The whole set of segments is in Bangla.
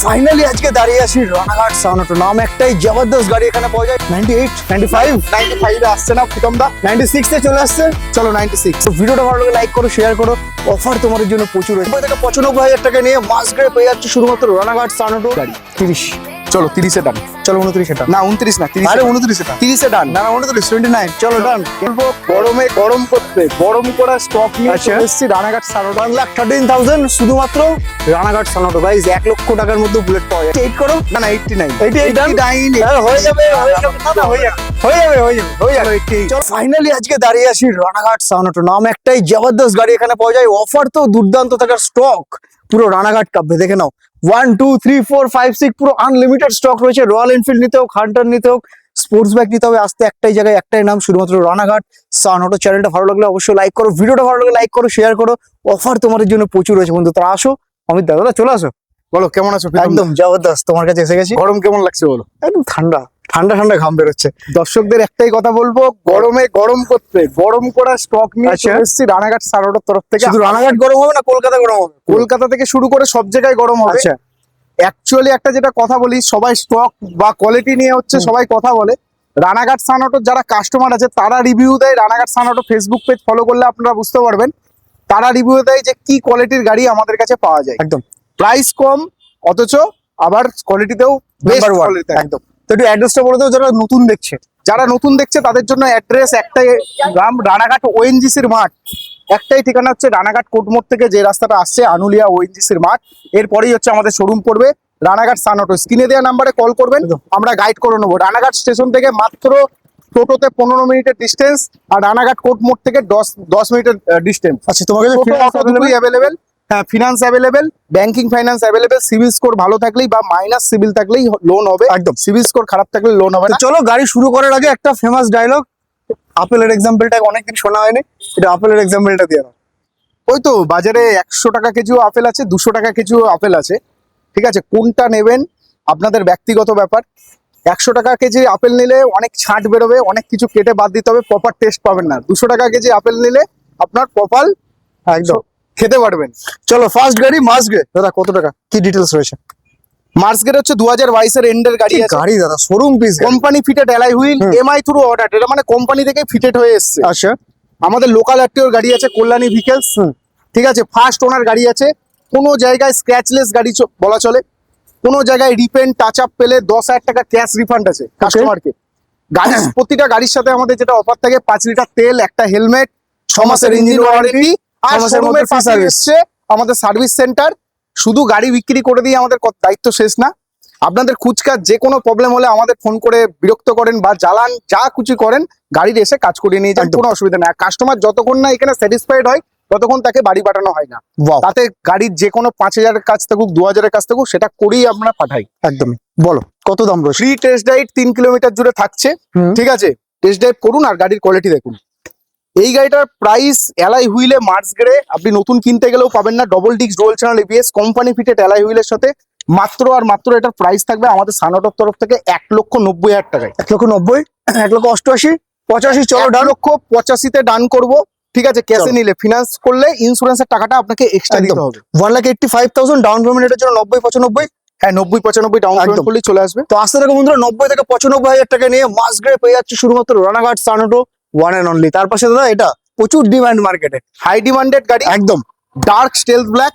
ফাইনালি আজকে দাঁড়িয়ে আছি রানাঘাট সাউন্ড নাম একটাই জবরদস্ত গাড়ি এখানে পাওয়া যায় 98 95 95 এ আসছে না প্রীতম দা, 96 এ চলে আসছে। চলো 96। তো ভিডিওটা ভালো লাগে লাইক করো, শেয়ার করো। অফার তোমাদের জন্য প্রচুর রয়েছে। 95,000 টাকা নিয়ে মাস গ্রে পেয়ে যাচ্ছে শুধুমাত্র রানাঘাট সাউন্ড গাড়ি 30। চলো 30 এ ডান, চলো 29 এটা না 29 না 30। আরে 29 এটা 30 এ ডান, না না 29 29 চলো ডান। বলবো গরমে গরম করতে গরম করা স্টক নিয়ে আচ্ছা। চলে এসেছি রানাঘাট সারোডা। 1,13,000 শুধুমাত্র রানাঘাট সাউন্ড গাইস 1 লক্ষ টাকার মধ্যে বুলেট পাওয়া যায়। 8 করো না না 89 89 হয়ে যাবে হয়ে যাবে না, না, হয়ে যাবে হয়ে যাবে হয়ে যাবে হয়ে যাবে। চলো ফাইনালি আজকে দাঁড়িয়ে আছি রানাঘাট সাউন্ড নাম একটাই জবরদস্ত গাড়ি এখানে পাওয়া যায়। অফার তো দুর্দান্ত থাকার স্টক পুরো রানাঘাট কাঁপবে। দেখে নাও 1 2 3 4 5 6 পুরো আনলিমিটেড স্টক রয়েছে। রয়্যাল এনফিল্ড নিতে হোক, হান্টার নিতে হোক, স্পোর্টস বাইক নিতে হবে, আসতে একটাই জায়গায় একটাই নাম, শুধুমাত্র রানাঘাট সাউন্ড অটো। চ্যানেলটা ভালো লাগলে অবশ্যই লাইক করো, ভিডিওটা ভালো লাগলে লাইক করো, শেয়ার করো। অফার তোমাদের জন্য প্রচুর রয়েছে বন্ধু। তারা আসো, অমিত দাদা চলে আসো। বলো কেমন আছো প্রীতম দা? একদম জবরদস্ত, তোমার কাছে এসে গেছি। গরম কেমন লাগছে বলো? একদম ঠান্ডা ঠান্ডা ঠান্ডা ঘাম বেরোচ্ছে। দর্শকদের একটাই কথা বলবো, গরমে গরম করতে গরম করা স্টক নিয়ে আচ্ছা। চলে এসেছি রানাঘাট সারোডার তরফ থেকে। শুধু রানাঘাট গরম হবে না, কলকাতা গরম হবে? কলকাতা থেকে শুরু করে সব জায়গায় গরম হবে। আচ্ছা অ্যাকচুয়ালি একটা যেটা কথা বলি, সবাই স্টক বা কোয়ালিটি নিয়ে হচ্ছে সবাই কথা বলে। রানাঘাট সানঅটোর যারা কাস্টমার আছে তারা রিভিউ দেয়। রানাঘাট সানঅটো ফেসবুক পেজ ফলো করলে আপনারা বুঝতে পারবেন। তারা রিভিউ দেয় যে কি কোয়ালিটির গাড়ি আমাদের কাছে পাওয়া যায়। একদম প্রাইস কম অথচ আবার কোয়ালিটিতেও নাম্বার 1 একদম। তো একটু অ্যাড্রেসটা বলে দাও যারা নতুন দেখছে। যারা নতুন দেখছে তাদের জন্য অ্যাড্রেস একটাই, রানাঘাট ওএনজিসির মাঠ। একটাই ঠিকানা হচ্ছে রানাঘাট কোটমোড় থেকে যে রাস্তাটা আসছে আনুলিয়া ওএনজিসির মাঠ, এরপরেই হচ্ছে আমাদের শোরুম পড়বে রানাঘাট সানঅটো। স্ক্রিনে দেওয়া নাম্বারে কল করবেন, আমরা গাইড করে নেবো। রানাঘাট স্টেশন থেকে মাত্র টোটোতে 15 মিনিটের ডিস্টেন্স, আর রানাঘাট কোটমোড় থেকে 10 মিনিটের ডিস্টেন্স। আচ্ছা তোমাকে অ্যাভেলেবেল, হ্যাঁ finance available, banking finance available. CIBIL score ভালো থাকলেই বা মাইনাস সিভিল থাকলেই লোন হবে। একদম। সিভিল স্কোর খারাপ থাকলে লোন হবে না। চলো গাড়ি শুরু করার আগে একটা ফেমাস ডায়লগ, আপেলের এক্সাম্পলটা অনেকদিন শোনা হয়নি, এটা আপেলের এক্সাম্পলটা দিয়ে দাও। ওই তো বাজারে 100 টাকা কেজিও আপেল আছে, 200 টাকা কেজিও আপেল আছে। ঠিক আছে, কোনটা নেবেন আপনাদের ব্যক্তিগত ব্যাপার। 100 টাকা কেজি আপেল নিলে অনেক ছাঁট বেরোবে, অনেক কিছু কেটে বাদ দিতে হবে, প্রপার টেস্ট পাবেন না। 200 টাকা কেজি আপেল নিলে আপনার প্রপার একদম খেতে পারবেন। চলো ফার্স্ট গাড়ি মাসগ্রে দাদা, কত টাকা কি ডিটেলস রয়েছে? মার্সগেট হচ্ছে 2022 এর এন্ডের গাড়ি আছে। গাড়ি দাদা showroom piece company fitted alloy wheel, MI through order. এটা মানে কোম্পানি থেকে ফিটেড হয়ে এসছে। আচ্ছা আমাদের লোকাল আরটিওর গাড়ি আছে, কল্যাণী ভিকেলস। ঠিক আছে, ফার্স্ট ওনার গাড়ি আছে। কোনো জায়গায় স্ক্র্যাচলেস গাড়ি বলা চলে। কোনো জায়গায় রিপেন্ট টাচ আপ পেলে 10,000 টাকা ক্যাশ রিফান্ড আছে কাস্টমারকে। গাড়ির প্রতিটা গাড়ির সাথে আমাদের যেটা অফার থাকে, 5 লিটার তেল, একটা হেলমেট, 6 মাসের ইঞ্জিন ওয়ারেন্টি, আর 6 মাসের শোরুমের মধ্যে free পাশে service। এসছে আমাদের সার্ভিস সেন্টার। শুধু গাড়ি বিক্রি করে দিয়ে আমাদের দায়িত্ব শেষ না। আপনাদের খুচকাজ যে কোনো প্রবলেম হলে আমাদের ফোন করে বিরক্ত করেন বা জ্বালান, যা কিছু করেন, গাড়ির এসে কাজ করিয়ে নিয়ে যান, একদম। কোনো অসুবিধা নেই। কাস্টমার যতক্ষণ না এখানে স্যাটিসফাইড হয় ততক্ষণ তাকে বাড়ি পাঠানো হয় না। Wow, তাতে গাড়ির যে কোনো 5,000 কাজ থাকুক, 2,000 কাজ থাকুক, সেটা করেই আমরা পাঠাই। একদমই। বলো কত দাম রয়েছে? ফ্রি টেস্ট ড্রাইভ 3 কিলোমিটার জুড়ে থাকছে। হুম। ঠিক আছে, টেস্ট ড্রাইভ করুন আর গাড়ির কোয়ালিটি দেখুন। এই গাড়িটার প্রাইস অ্যালয় হুইলে মার্চ গ্রে আপনি নতুন কিনতে গেলেও পাবেন না। Double disc dual channel ABS company fitted alloy হুইলের সাথে মাত্র আর মাত্র এটার প্রাইস থাকবে আমাদের সানঅটোর তরফ থেকে 1,90,000 টাকায়। 1,90,000 1,88,000 85 চলো ডান। 1,85,000 ডান করবো। ঠিক আছে, ক্যাশে চলো। নিলে, ফিনান্স করলে ইন্স্যুরেন্সের টাকাটা আপনাকে এক্সট্রা দিতে হবে। 1,85,000 ডাউন পেমেন্টের জন্য 90-95। হ্যাঁ 90-95 ডাউন পেমেন্ট একদম। করলেই চলে আসবে। তো আসতে থাকো বন্ধুরা, 90 থেকে 95,000 টাকা নিয়ে মাস গ্রে পেয়ে যাচ্ছে শুধুমাত্র রানাঘাট সানঅটো, ওয়ান এন্ড অনলি। তার পাশে দাদা এটা প্রচুর ডিমান্ড মার্কেটে, হাই ডিমান্ডেড গাড়ি, একদম ডার্ক স্টেলথ ব্ল্যাক।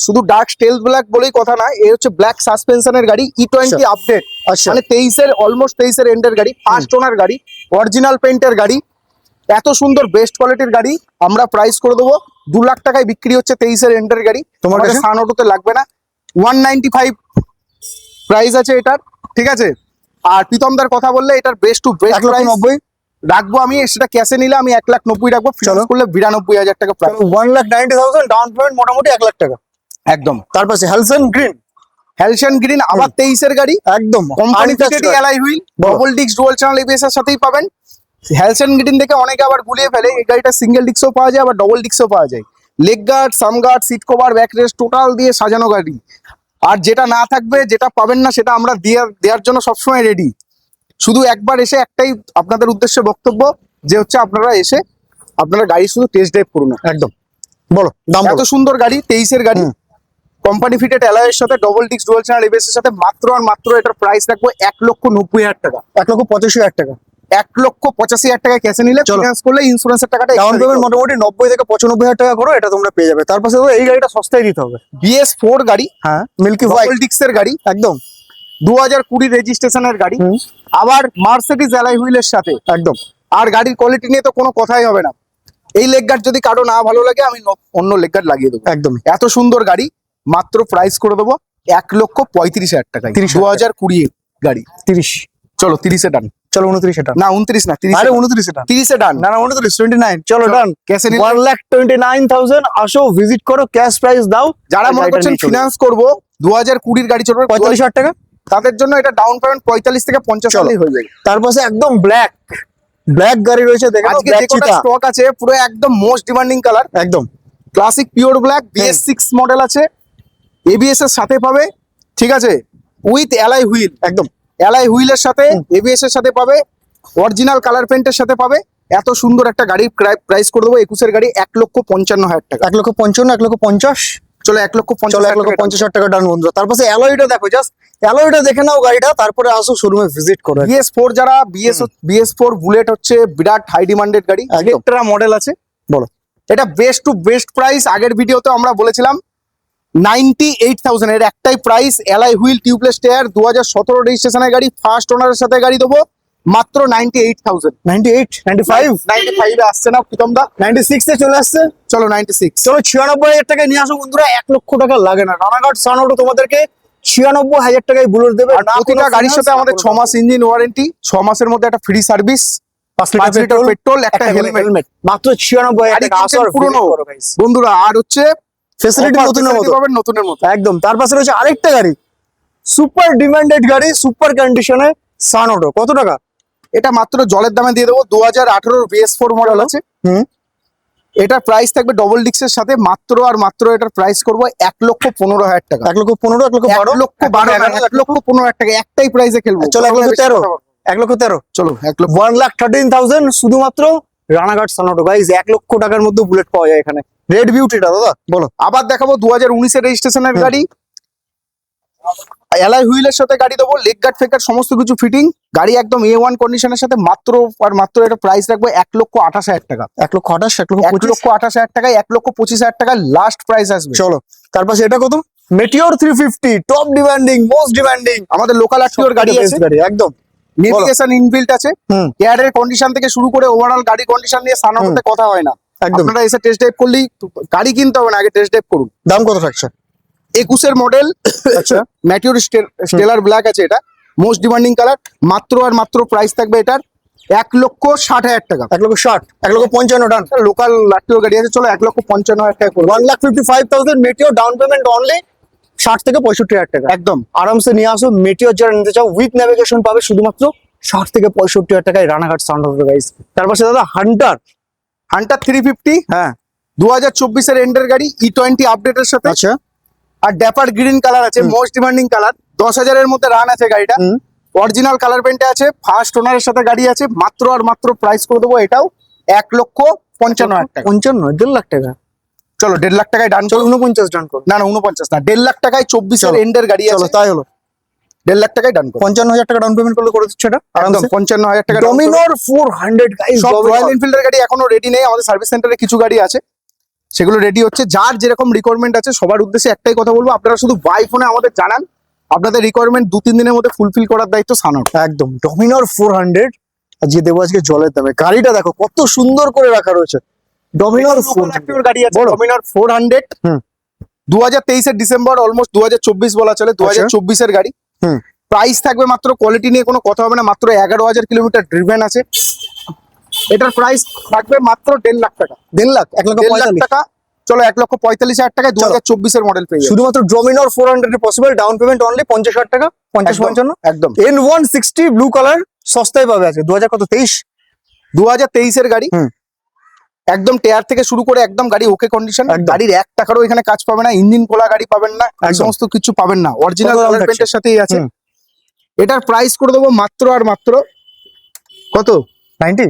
শুধু ডার্ক স্টেলথ ব্ল্যাক বলেই কথা না, এই হচ্ছে ব্ল্যাক সাসপেনশনের গাড়ি, E20 আপডেট। আচ্ছা মানে 23-এর অলমোস্ট 23-এর এন্ডের গাড়ি, ফার্স্ট ওনার গাড়ি, অরিজিনাল পেইন্টের গাড়ি, এত সুন্দর বেস্ট কোয়ালিটির গাড়ি। আমরা প্রাইস করে দেবো 2 লাখ টাকায় বিক্রি হচ্ছে 23-এর এন্ডের গাড়ি। তোমার তোমার কাছে? সানঅটোতে লাগবে না। 195 প্রাইস আছে এটার। ঠিক আছে, আর প্রীতমদার কথা বললে এটার বেস্ট টু বেস্ট প্রাইস 1,90,000 রাখবো আমি। সেটা ক্যাশে নিলে আমি 1,90,000 রাখবো, ফিনান্স করলে 92,000 টাকা প্রাইস। 1,90,000 ডাউন পেমেন্ট, মোটামুটি 1 লাখ টাকা। একদম। তার পাশে হেলসন গ্রিন, হ্যালসন গ্রিন আবার 23-এর গাড়ি, একদম কোম্পানি untouched থেকে গাড়ি। অ্যালয় হুইল, বলো। Double disc dual channel ABS এর সাথেই পাবেন। হ্যালসন গ্রিন দেখে অনেকে আবার গুলিয়ে ফেলে, এই গাড়িটা সিঙ্গেল ডিস্কও পাওয়া যায় আবার ডবল ডিস্কও পাওয়া যায়। লেগ গার্ড, সাম guard, seat cover, back rest total দিয়ে সাজানো গাড়ি। আর যেটা না থাকবে, যেটা পাবেন না, সেটা আমরা দেওয়ার জন্য সবসময় রেডি। শুধু একবার এসে একটাই আপনাদের উদ্দেশ্যে বক্তব্য, যে হচ্ছে আপনারা এসে আপনারা গাড়ি শুধু টেস্ট ড্রাইভ করুন। একদম বলো দাম এত সুন্দর গাড়ি, 23-এর গাড়ি, কোম্পানি ফিটেড অ্যালয়ের সাথে double disc dual channel ABS এর সাথে মাত্র আর মাত্র এটার প্রাইস রাখবো 1,90,000 টাকা। 1,85,000 টাকা। 1,85,000 টাকায় ক্যাশে নিলে, চলো। ফিনান্স করলে ইন্স্যুরেন্সের টাকাটা ডাউন পেমেন্ট মোটামুটি 90 থেকে 95,000 টাকা করো, এটা তোমরা পেয়ে যাবে। তারপর তো এই গাড়িটা সস্তায় দিতে হবে। BS4 গাড়ি, হ্যাঁ, মিল্কি হোয়াইট ডবল ডিস্কের গাড়ি, একদম 2020 রেজিস্ট্রেশনের গাড়ি, হুম। আবার মার্সিডিজ অ্যালয় হুইলের সাথে। একদম আর গাড়ির কোয়ালিটি নিয়ে তো কোনো কথাই হবে না। এই লেগ গার্ড যদি কারো না ভালো লাগে, আমি অন্য লেগ গার্ড লাগিয়ে দেবো। একদমই এত সুন্দর গাড়ি, মাত্র প্রাইস করে দেবো 1,35,000 টাকায়। 30,000 2020 গাড়ি। 30। চলো 30-এ ডান। চলো 29 এটা। না 29 না, 30 আরে 29 এটা। 30-এ ডান। না না 29, 29। চলো ডান। ক্যাশে নিলে, 1,29,000 আসো, ভিজিট করো, ক্যাশ প্রাইস দাও। যারা মনে করছেন ফিনান্স করবো, 2020 গাড়ি চলবে 45,000 টাকা। তাদের জন্য এটা ডাউন পেমেন্ট 45 থেকে 50 চলো। হয়ে যাবে। তার পাশে একদম ব্ল্যাক গাড়ি রয়েছে, দেখো আজকে ব্ল্যাক যে কটা চিতা স্টক আছে পুরো একদম মোস্ট ডিমান্ডিং কালার, একদম classic pure black, BS6 model আছে, ABS এর সাথে পাবে, ঠিক আছে, উইথ অ্যালয় হুইল। একদম অ্যালয় হুইলের সাথে ABS এর সাথে পাবে, অরিজিনাল কালার পেন্টের সাথে পাবে। এত সুন্দর একটা গাড়ির প্রাইস করে দেবো 21-এর গাড়ি 1,55,000 টাকা। 1,55,000, 1,50,000। চলো 1,50,000 চলো 1,50,000 টাকা ডান বন্ধুরা। তার পাশে অ্যালয়টা দেখো, জাস্ট অ্যালয়টা দেখে নাও গাড়িটা, তারপরে আসো শোরুমে ভিজিট করো। BS4 যারা BS4 বুলেট হচ্ছে বিরাট হাই ডিমান্ডেড গাড়ি, একদম। ইলেকট্রা মডেল আছে। বলো। এটা বেস্ট টু বেস্ট প্রাইস, আগের ভিডিওতে আমরা বলেছিলাম 98,000 এর একটাই price. Alloy wheel, tubeless tyre, 2017 রেজিস্ট্রেশনের গাড়ি, ফার্স্ট ওনারের সাথে গাড়ি দেবো মাত্র 98,000। 98, 95, 95 এ আসছে না প্রীতম দা? 96 এ চলে আসছে। চলো 96। চলো 96,000 টাকায় নিয়ে আসো বন্ধুরা, 1 লক্ষ টাকা লাগে না। রানাঘাট সানঅটো তোমাদেরকে 96,000 টাকায় বুলেট দেবে। আর প্রতিটা গাড়ির সাথে আমাদের 6 মাস ইঞ্জিন ওয়ারেন্টি, 6 মাসের মধ্যে একটা ফ্রি সার্ভিস, 5 5 লিটার পেট্রোল, একটা হেলমেট। মাত্র 96,000 টাকা। আসো আর পুরনো visit করো guys। বন্ধুরা, আর হচ্ছে ফ্যাসিলিটি নতুনের মতো পাবেন নতুনের মতো। একদম। তার পাশে রয়েছে আরেকটা গাড়ি, সুপার ডিমান্ডেড গাড়ি, সুপার কন্ডিশনে সানঅটো। কত টাকা? এটা মাত্র জলের দামে দিয়ে দেবো। 2018 BS4 মডেল আছে। হুম। এটার প্রাইস থাকবে ডবল ডিস্কের সাথে মাত্র আর মাত্র এটার প্রাইস করবো 1,15,000 টাকা। 1,15,000, 1,12,000, 1,12,000 টাকা একটাই প্রাইসে খেলবো। চলো 1,13,000, 1,13,000। চলো 1,13,000 শুধুমাত্র রানাঘাট সানঅটো গাইজ। 1 লক্ষ টাকার মধ্যে বুলেট পাওয়া যায় এখানে। রেড বিউটিটা দাদা বলো। আবার দেখাবো 2019 এর রেজিস্ট্রেশনের গাড়ি, অ্যালয় হুইলের সাথে গাড়ি দেবো, লেগ গার্ড ফেক গার্ড সমস্ত কিছু ফিটিং, গাড়ি একদম A1 কন্ডিশনের সাথে মাত্র আর মাত্র এটা প্রাইস রাখবো 1,28,000 টাকা। 1,28,000, 1,25,000 টাকায় 1,25,000 টাকায় লাস্ট প্রাইস আসবে। চলো তার পাশে এটা কত? Meteor 350, top demanding, most demanding, আমাদের লোকাল আরটিওর গাড়ি আছে, গাড়ি একদম। নেভিগেশন ইনবিল্ট আছে, হুম। এয়ারের কন্ডিশন থেকে শুরু করে ওভারঅল গাড়ি কন্ডিশন নিয়ে সানঅটোতে কথা হয় না। একদম। আপনারা এসে টেস্ট ড্রাইভ করলেই, গাড়ি কিনতে হবে না, আগে টেস্ট ড্রাইভ করুন। দাম কত থাকছে? 21-এর মডেল, আচ্ছা। ম্যাটিওর স্টেলার ব্ল্যাক আছে, এটা মোস্ট ডিমান্ডিং কালার। মাত্র আর মাত্র প্রাইস থাকবে এটার 1,60,000 টাকা। 1,60,000, 1,55,000 ডান। লোকাল আরটিওর গাড়ি আছে, চলো 1,55,000 টাকা করবো। 1,55,000 মেটিওর, ডাউন পেমেন্ট অনলি 60 থেকে 65,000 টাকা। একদম আরামসে নিয়ে আসো। মেটিওর যারা নিতে চাও উইথ নেভিগেশন পাবে শুধুমাত্র 60 থেকে 65,000 টাকায় রানাঘাট সানঅটো গাইস। তার পাশে দাদা হান্টার 350, হ্যাঁ 2024-এর এন্ডের গাড়ি, E20 আপডেটের সাথে। আচ্ছা। আর ড্যাপার গ্রিন কালার আছে, মোস্ট ডিমান্ডিং কালার, 10,000-এর মধ্যে রান আছে গাড়িটা, হুম। অরিজিনাল কালার পেন্টে আছে, ফার্স্ট ওনারের সাথে গাড়ি আছে। মাত্র আর মাত্র প্রাইস করে দেবো এটাও 1,55,000 টাকা। 55, 1.5 লাখ টাকা। চলো 1.5 লাখ টাকায় ডান। চলো 49 ডান করো। না না 49 না, 1.5 লাখ টাকায় 24-এর চলো। এন্ডের গাড়ি চলো আছে, তাই হলো। 1.5 লাখ টাকায় ডান করো। 55,000 টাকা ডাউন পেমেন্ট করলে করে দিচ্ছে এটা একদম আরামসে। 55,000 টাকা। ডমিনোর 400 গাইস। সব রয়্যাল এনফিল্ডের গাড়ি এখনো রেডি নেই, আমাদের সার্ভিস সেন্টারে কিছু গাড়ি আছে, সেগুলো রেডি হচ্ছে। যার যেরকম রিকোয়ারমেন্ট আছে সবার উদ্দেশ্যে একটাই কথা বলবো, আপনারা শুধু বাই ফোনে আমাদের জানান, আপনাদের রিকোয়ারমেন্ট 2-3 দিনের মধ্যে ফুলফিল করার দায়িত্ব সানঅটো। একদম ডমিনোর 400 আজকে দেবো আজকে জলের দামে। গাড়িটা দেখো কত সুন্দর করে রাখা রয়েছে। ডমিনোর 400 গাড়ি আছে, বড়। ডমিনার 400, হুম। 2023-এর ডিসেম্বর, অলমোস্ট 2024 বলা চলে, 2024-এর গাড়ি। হুম। প্রাইস থাকবে মাত্র, কোয়ালিটি নিয়ে কোনো কথা হবে না, মাত্র 11,000 কিলোমিটার ড্রিভেন আছে। এটার প্রাইস থাকবে মাত্র 1.5 লাখ টাকা। 1.5 লাখ, 1.5 লাখ 1,45,000 টাকা। চলো 1,45,000 টাকায় 2024-এর মডেল পেয়ে যাবে। শুধুমাত্র ডমিনোর 400 এ পসিবল। ডাউন পেমেন্ট অনলি 50,000 টাকা, 50-55। একদম N160 ব্লু কালার সস্তায় পাবে আছে। 2023-এর গাড়ি, হুম। একদম টায়ার থেকে শুরু করে একদম গাড়ি ওকে কন্ডিশন। একদম। গাড়ির 1 টাকারও এখানে কাজ পাবে না, ইঞ্জিন খোলা গাড়ি পাবেন না, এই একদম। সমস্ত কিছু পাবেন না, অরিজিনাল কত দাম কালার থাকছে? পেন্টের সাথেই আছে। হুম। এটার প্রাইস করে দেবো মাত্র আর মাত্র কত? 90,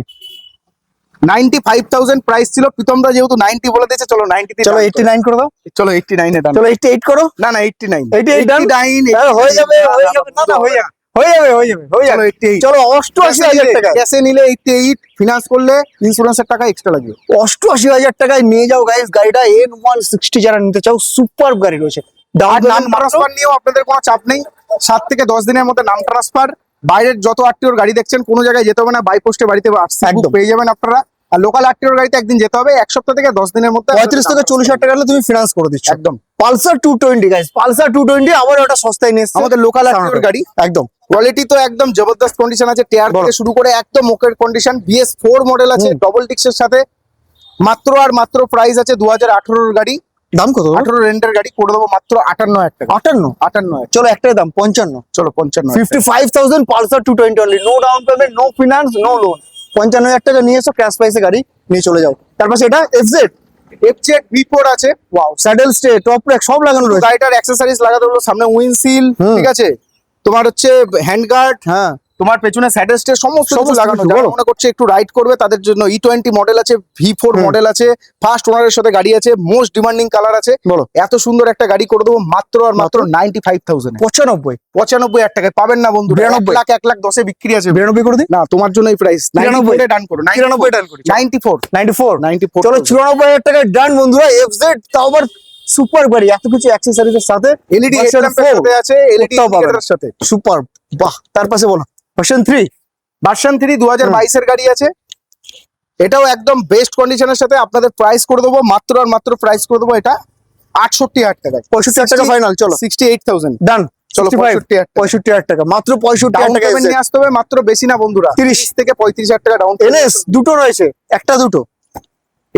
95,000 প্রাইস ছিল, প্রীতমদা যেহেতু 90 বলে দিয়েছে, চলো 90 চলো 89 করে দাও, চলো 89 এ ডান। চলো 88 করো, না না 89 88 done? 89 হয়ে যাবে, হয়ে যাবে, না না হয়ে যাবে, হয়ে যাবে, হয়ে যাবে, হয়ে চলো যাবে। 88 চলো 88,000 টাকা, ক্যাশে নিলে 88, ফিনান্স করলে ইন্স্যুরেন্সের টাকা এক্সট্রা লাগবে। 88,000 টাকায় নিয়ে যাও গাইস গাড়িটা। N160 যারা নিতে চাও, সুপার গাড়ি রয়েছে। আর ডাউন নাম পেমেন্ট মাত্র ট্রান্সফার নিয়েও আপনাদের কোনো চাপ নেই, 7 থেকে 10 দিনের মধ্যে নাম ট্রান্সফার। বাইরের যত আরটিওর গাড়ি দেখছেন কোনো জায়গায় যেতে হবে না, বাই পোস্টে বাড়িতে একদম। পেয়ে যাবেন আপনারা। আর লোকাল আরটিওর গাড়িতে একদিন যেতে হবে, 1 সপ্তাহ থেকে 10 দিনের মধ্যে 35 থেকে 40,000 টাকা হলে তুমি ফিনান্স করে দিচ্ছ। একদম। পালসার 220 গাইস, পালসার 220 আবার ওটা সস্তায় নিয়ে এসেছে আমাদের লোকাল আরটিওর গাড়ি, একদম। কোয়ালিটি তো একদম জবরদস্ত কন্ডিশন আছে, টায়ার থেকে শুরু করে একদম ওকের কন্ডিশন। BS4 মডেল আছে, ডবল ডিক্সের সাথে। মাত্র আর মাত্র প্রাইস আছে 2018 গাড়ি, দাম কত? 18 রেন্টের গাড়ি করে দেবো মাত্র 58,000 টাকা। 58। চলো একটাই দাম 55। চলো 55। 55,000 Pulsar 220 only, no down payment, no finance, no loan. 55,000 টাকা নিয়ে এসো, ক্যাশ প্রাইসে গাড়ি নিয়ে চলে যাও। তারপর সেটা FZ V4 আছে, wow, saddle stay, top rake সব লাগানো রয়েছে। গাড়িটার অ্যাক্সেসরিজ লাগাতে হলো, সামনে উইন্ডশিল, ঠিক আছে, তোমার হচ্ছে হ্যান্ড গার্ড, হ্যাঁ, তোমার পেছনে স্যাডেল স্টে, সমস্ত কিছু সমস্ত লাগানো। কিছু, যারা বলো। মনে করছে একটু রাইড করবে তাদের জন্য E20 মডেল আছে, V4 মডেল আছে, ফার্স্ট ওনারের সাথে গাড়ি আছে, মোস্ট ডিমান্ডিং কালার আছে। বলো। এত সুন্দর একটা গাড়ি করে দেবো মাত্র আর মাত্র 95,000। 95। 95,000 টাকায় পাবেন না বন্ধু, 92। 1,10,000 বিক্রি আছে। 92 করে দিই, না, তোমার জন্য এই প্রাইস 93 ডান করো, 93 ডান করি। 94 94। চলো 94,000 টাকায় ডান বন্ধুরা। FZ তাও আবার সুপার গাড়ি, এত কিছু অ্যাক্সেসরিজ এর সাথে, এলইডি Version হেডল্যাম্পের 4 সাথে আছে, এলইডি কোথাও পাবে না। ইন্ডিকেটরের সাথে। সুপার, বাহ। তার পাশে বলো ভার্সন 3। ভার্সন 3 2022 এর গাড়ি আছে, এটাও একদম বেস্ট কন্ডিশনের সাথে আপনাদের প্রাইস করে দেবো মাত্র আর মাত্র প্রাইস করে দেবো এটা 68,000 টাকায়। 65,000 টাকা ফাইনাল। চলো 68,000 ডান। চলো 65,000 65,000 টাকা, মাত্র 65,000 ডাউন টাকা। পেমেন্ট নিয়ে আসতে হবে, মাত্র বেশি না বন্ধুরা, 30 থেকে 35,000 টাকা ডাউন NS দুটো রয়েছে, একটা দুটো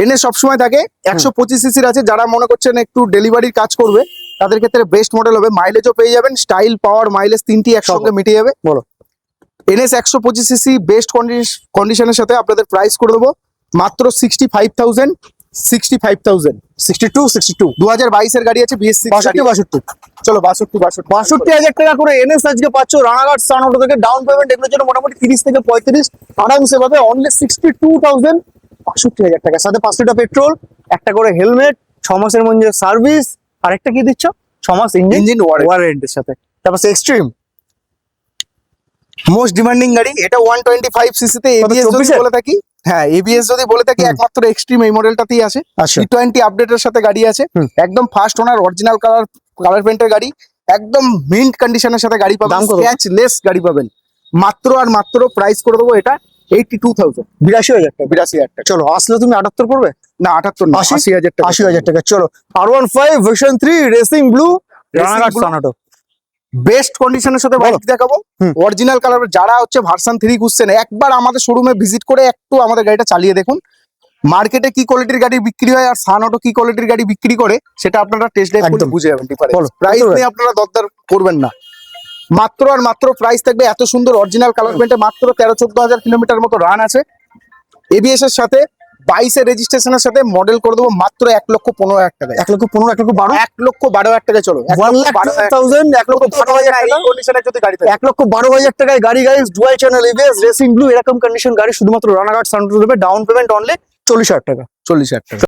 এনে সবসময় থাকে। 125 সিসির আছে, যারা মনে করছেন একটু ডেলিভারির কাজ করবে তাদের ক্ষেত্রে বেস্ট মডেল হবে। মাইলেজও পেয়ে যাবেন, স্টাইল, পাওয়ার, মাইলেজ তিনটি একসঙ্গে মিটে যাবে। বলো। NS 125 সিসি বেস্ট কন্ডিশনের সাথে আপনাদের প্রাইস করে দেবো মাত্র 65,000। 62 2022 এর গাড়ি আছে, BS6 গাড়ি। 62 চলো 62 62,000 টাকা করে NS আজকে পাচ্ছ রানাঘাট সান অটো থেকে। ডাউন পেমেন্ট এগুলোর জন্য মোটামুটি 30 থেকে 35 আরামসে পাবে, অনলি 62,000। 62,000 টাকা, সাথে 5 লিটার পেট্রোল, একটা করে হেলমেট, 6 মাসের মধ্যে সার্ভিস, আর একটা কি দিচ্ছ, 6 মাস ইঞ্জিন ওয়ারেন্টির সাথে। তারপর এক্সট্রিম মোস্ট ডিমান্ডিং গাড়ি, এটা 125 সিসিতে ABS যদি 24 বলে থাকি, হ্যাঁ ABS যদি বলে থাকি একমাত্র এক্সট্রিম এই মডেলটাতেই আছে। আচ্ছা। E20 আপডেটের সাথে গাড়ি আছে, একদম ফার্স্ট ওনার, অরিজিনাল কালার পেন্টের গাড়ি, একদম মিন্ট কন্ডিশনের সাথে গাড়ি পাবেন, দাম কত? স্ক্র্যাচলেস গাড়ি পাবেন। মাত্র আর মাত্র প্রাইস করে দেবো এটা 82,000। 82,000 টাকা। 82,000 টাকা। চলো আসলে তুমি 78 করবে, না 78 না, 80,000 টাকা। 80,000 টাকা। চলো R15 version 3 racing blue Ranaghat sun auto, best কন্ডিশনের সাথে বাইক দেখাবো, অরিজিনাল কালার। যারা হচ্ছে ভার্সন 3 খুঁজছেন, একবার আমাদের শোরুমে ভিজিট করে একটু আমাদের গাড়িটা চালিয়ে দেখুন। মার্কেটে কি কোয়ালিটির গাড়ি বিক্রি হয় আর সান অটো কি কোয়ালিটির গাড়ি বিক্রি করে সেটা আপনারা টেস্ট ড্রাইভ করে একদম বুঝে যাবেন ডিফারেন্স। বলো, প্রাইস কত নিয়ে আপনারা দরদার করবেন না, মাত্র আর মাত্র প্রাইস থাকবে এত সুন্দর অরিজিনাল কালার পেন্টে। মাত্র 13-14 কিলোমিটার মতো রান আছে, ABS এর সাথে, 22 এর রেজিস্ট্রেশনের সাথে মডেল করে দেবো মাত্র 1,15,000 টাকায়। 1,15,000 1,12,000 1,12,000 টাকায়। চলো 1,12,000 1,12,000 টাকা কন্ডিশনে যদি গাড়ি থাকে 1,12,000 টাকায় গাড়ি guys, dual channel ABS racing blue এরকম কন্ডিশন গাড়ি শুধুমাত্র রানাঘাট সান অটো দেবে। ডাউন পেমেন্ট অনলি 40,000 টাকা। 40,000 টাকা।